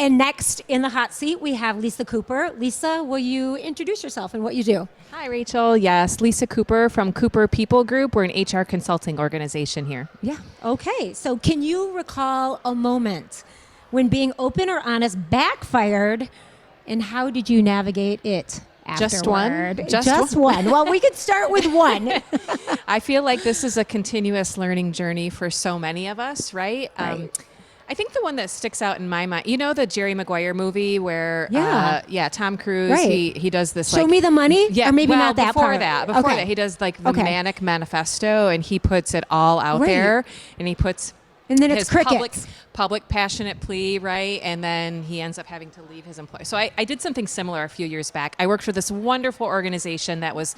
And next in the hot seat, we have Lisa Cooper. Lisa, will you introduce yourself and what you do? Hi, Rachel. Yes, Lisa Cooper from Cooper People Group. We're an HR consulting organization here. Yeah. Okay. So can you recall a moment when being open or honest backfired, and how did you navigate it afterward? Just one. Well, we could start with one. I feel like this is a continuous learning journey for so many of us, right? Right. I think the one that sticks out in my mind, you know, the Jerry Maguire movie where, Tom Cruise, Right. he does this Show me the money? Yeah, Or maybe well, not that before part. that. Before Okay. that, he does like the Okay. Manic Manifesto, and he puts it all out Right. there, and he puts And then it's his crickets. public passionate plea, right? And then he ends up having to leave his employer. So I did something similar a few years back. I worked for this wonderful organization that was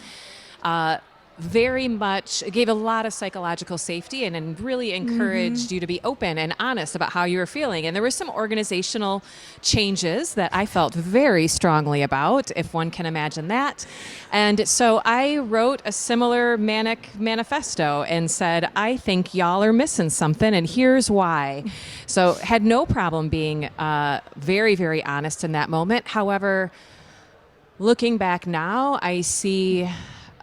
very much gave a lot of psychological safety and really encouraged you to be open and honest about how you were feeling. And there were some organizational changes that I felt very strongly about, if one can imagine that. And so I wrote a similar manic manifesto and said, I think y'all are missing something, and here's why. So had no problem being very, very honest in that moment. However, looking back now, I see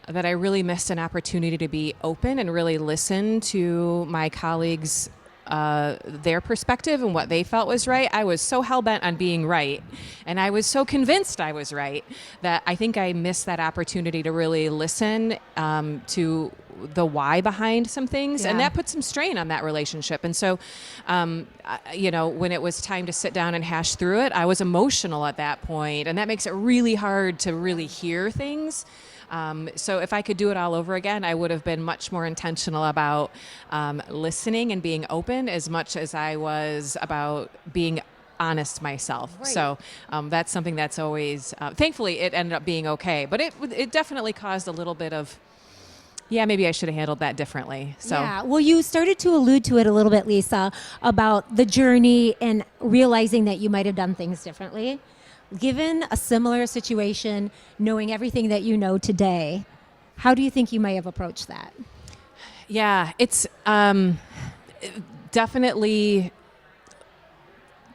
that I really missed an opportunity to be open and really listen to my colleagues, their perspective and what they felt was right. I was so hell-bent on being right, and I was so convinced I was right that I think I missed that opportunity to really listen to the why behind some things, and that put some strain on that relationship. And so, when it was time to sit down and hash through it, I was emotional at that point, and that makes it really hard to really hear things. So if I could do it all over again, I would have been much more intentional about listening and being open as much as I was about being honest myself. Right. So that's something that's always, thankfully it ended up being okay, but it definitely caused a little bit of, maybe I should have handled that differently. So Yeah. Well, you started to allude to it a little bit, Lisa, about the journey and realizing that you might have done things differently. Given a similar situation, knowing everything that you know today, how do you think you may have approached that? Yeah, it's definitely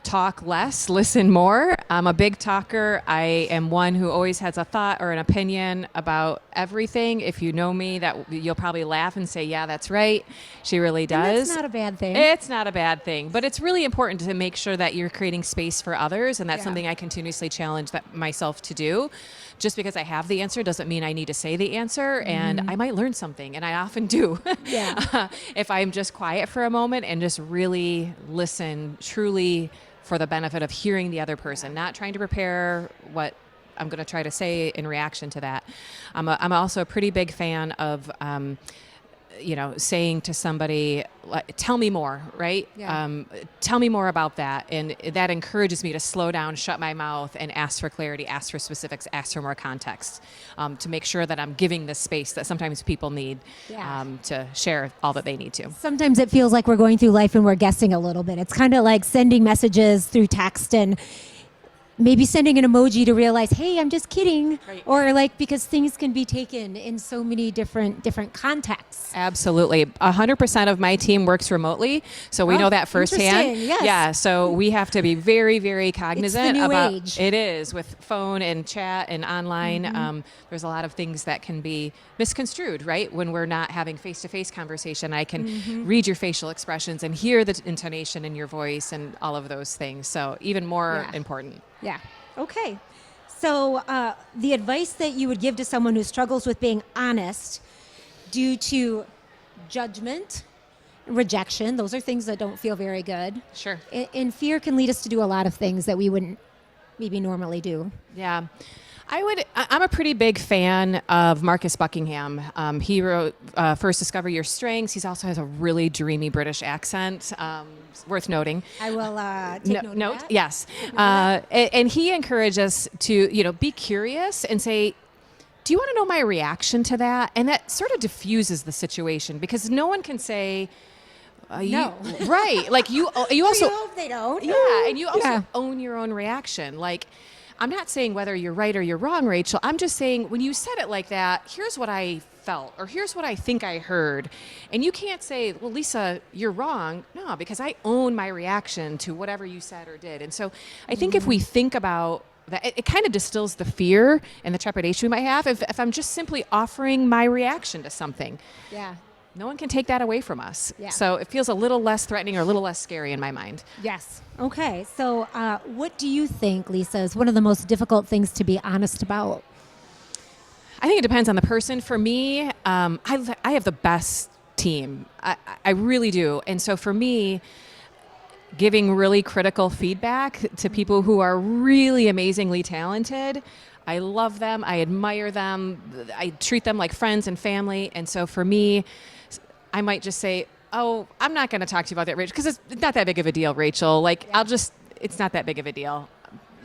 talk less, listen more. I'm a big talker. I am one who always has a thought or an opinion about everything. If you know me, that you'll probably laugh and say, yeah, that's right. She really does. And that's not a bad thing. It's not a bad thing, but it's really important to make sure that you're creating space for others, and that's something I continuously challenge myself to do. Just because I have the answer doesn't mean I need to say the answer, and I might learn something, and I often do. If I'm just quiet for a moment and just really listen, truly for the benefit of hearing the other person, not trying to prepare what I'm going to try to say in reaction to that. I'm also a pretty big fan of saying to somebody, tell me more, right? Yeah. Tell me more about that. And that encourages me to slow down, shut my mouth, and ask for clarity, ask for specifics, ask for more context, to make sure that I'm giving the space that sometimes people need to share all that they need to. Sometimes it feels like we're going through life and we're guessing a little bit. It's kind of like sending messages through text and maybe sending an emoji to realize, hey, I'm just kidding. Right. Or because things can be taken in so many different contexts. Absolutely. 100% of my team works remotely, so we know that firsthand. Interesting, yes. Yeah, so we have to be very, very cognizant It's the new about age. It is, with phone and chat and online. There's a lot of things that can be misconstrued, right? When we're not having face-to-face conversation, I can read your facial expressions and hear the intonation in your voice and all of those things. So even more important. Yeah. Okay. So the advice that you would give to someone who struggles with being honest due to judgment, rejection, those are things that don't feel very good. Sure. And fear can lead us to do a lot of things that we wouldn't maybe normally do. Yeah. I'm a pretty big fan of Marcus Buckingham. He wrote First Discover Your Strengths. He also has a really dreamy British accent, worth noting. I will take note of that. Yes. And he encouraged us to, be curious and say, do you want to know my reaction to that? And that sort of diffuses the situation, because no one can say, no. Right. Like you also, We hope they don't. yeah. And you also own your own reaction. Like, I'm not saying whether you're right or you're wrong, Rachel. I'm just saying when you said it like that, here's what I felt, or here's what I think I heard. And you can't say, well, Lisa, you're wrong. No, because I own my reaction to whatever you said or did. And so I think if we think about that, it kind of distills the fear and the trepidation we might have if I'm just simply offering my reaction to something. Yeah. No one can take that away from us. Yeah. So it feels a little less threatening or a little less scary in my mind. Yes. Okay. So what do you think, Lisa, is one of the most difficult things to be honest about? I think it depends on the person. For me, I have the best team. I really do. And so for me, giving really critical feedback to people who are really amazingly talented, I love them. I admire them. I treat them like friends and family. And so for me, I might just say, oh, I'm not going to talk to you about that, Rachel, because it's not that big of a deal, Rachel. Like, Yeah. it's not that big of a deal.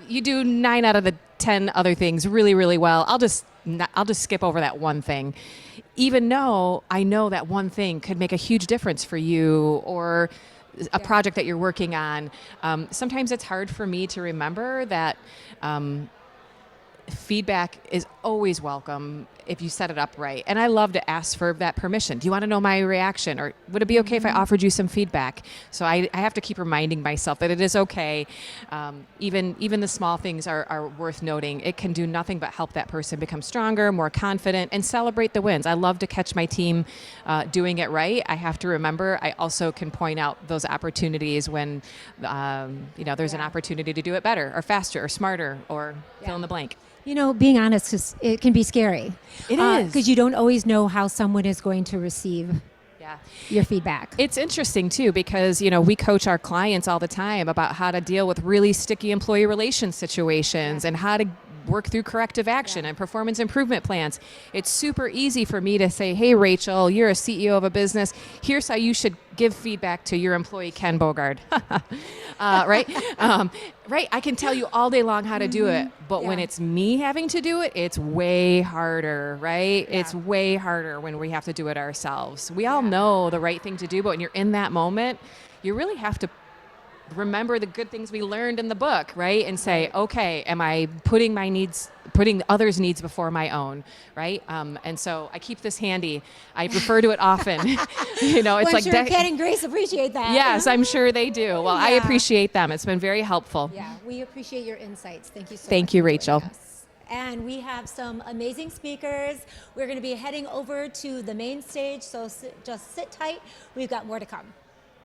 You do 9 out of the 10 other things really, really well. I'll just skip over that one thing, even though I know that one thing could make a huge difference for you or a project that you're working on. Sometimes it's hard for me to remember that feedback is always welcome if you set it up right. And I love to ask for that permission. Do you want to know my reaction? Or would it be okay if I offered you some feedback? So I have to keep reminding myself that it is okay. Even the small things are worth noting. It can do nothing but help that person become stronger, more confident, and celebrate the wins. I love to catch my team doing it right. I have to remember I also can point out those opportunities when there's an opportunity to do it better or faster or smarter or fill in the blank. Being honest, it can be scary. It is. Because you don't always know how someone is going to receive your feedback. It's interesting, too, because, we coach our clients all the time about how to deal with really sticky employee relations situations and how to work through corrective action and performance improvement plans. It's super easy for me to say, hey, Rachel, you're a CEO of a business. Here's how you should give feedback to your employee, Ken Bogard. Right? Right. I can tell you all day long how to do it. But when it's me having to do it, it's way harder, right? Yeah. It's way harder when we have to do it ourselves. We all know the right thing to do, but when you're in that moment, you really have to remember the good things we learned in the book, right? And say, okay, am I putting others' needs before my own, right? And so I keep this handy. I refer to it often. It's well, like sure Ken and Grace appreciate that. Yes, I'm sure they do. Well, I appreciate them. It's been very helpful. Yeah, we appreciate your insights. Thank you so much. Thank you, for Rachel. joining us. And we have some amazing speakers. We're going to be heading over to the main stage, so just sit tight. We've got more to come.